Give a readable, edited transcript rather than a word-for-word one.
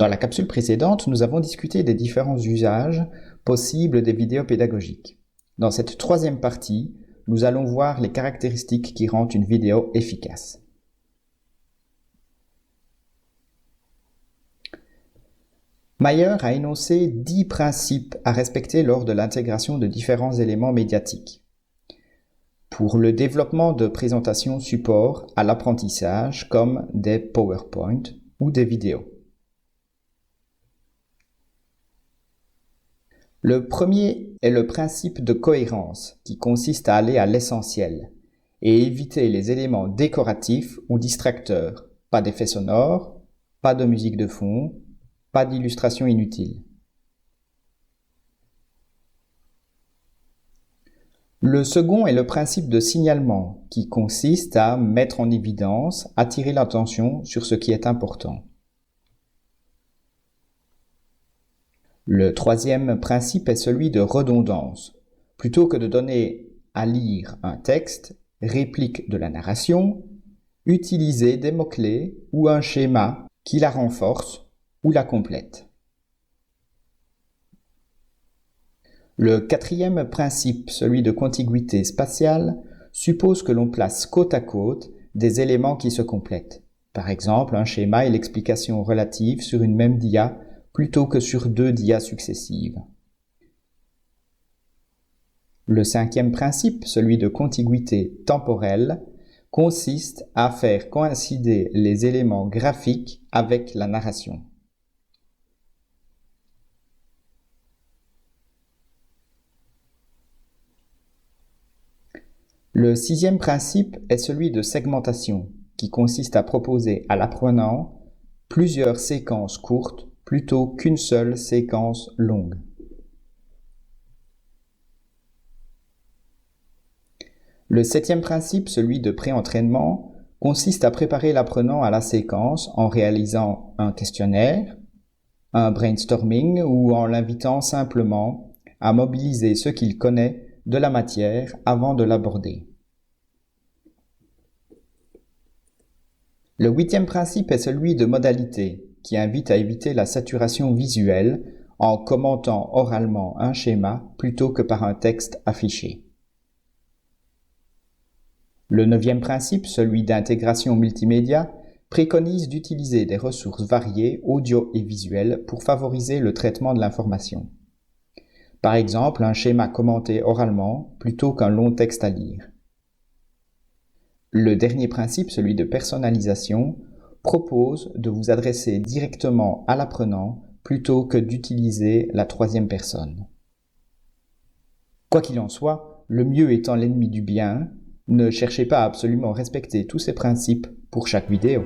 Dans la capsule précédente, nous avons discuté des différents usages possibles des vidéos pédagogiques. Dans cette troisième partie, nous allons voir les caractéristiques qui rendent une vidéo efficace. Mayer a énoncé 10 principes à respecter lors de l'intégration de différents éléments médiatiques. Pour le développement de présentations support à l'apprentissage comme des PowerPoint ou des vidéos. Le premier est le principe de cohérence qui consiste à aller à l'essentiel et éviter les éléments décoratifs ou distracteurs, pas d'effets sonores, pas de musique de fond, pas d'illustrations inutiles. Le second est le principe de signalement qui consiste à mettre en évidence, attirer l'attention sur ce qui est important. Le troisième principe est celui de redondance. Plutôt que de donner à lire un texte, réplique de la narration, utilisez des mots-clés ou un schéma qui la renforce ou la complète. Le quatrième principe, celui de contiguïté spatiale, suppose que l'on place côte à côte des éléments qui se complètent. Par exemple, un schéma et l'explication relative sur une même dia plutôt que sur 2 dias successives. Le cinquième principe, celui de contiguïté temporelle, consiste à faire coïncider les éléments graphiques avec la narration. Le sixième principe est celui de segmentation, qui consiste à proposer à l'apprenant plusieurs séquences courtes plutôt qu'une seule séquence longue. Le septième principe, celui de pré-entraînement, consiste à préparer l'apprenant à la séquence en réalisant un questionnaire, un brainstorming ou en l'invitant simplement à mobiliser ce qu'il connaît de la matière avant de l'aborder. Le huitième principe est celui de modalité, qui invite à éviter la saturation visuelle en commentant oralement un schéma plutôt que par un texte affiché. Le neuvième principe, celui d'intégration multimédia, préconise d'utiliser des ressources variées, audio et visuelles, pour favoriser le traitement de l'information. Par exemple, un schéma commenté oralement plutôt qu'un long texte à lire. Le dernier principe, celui de personnalisation, propose de vous adresser directement à l'apprenant plutôt que d'utiliser la troisième personne. Quoi qu'il en soit, le mieux étant l'ennemi du bien, ne cherchez pas à absolument respecter tous ces principes pour chaque vidéo.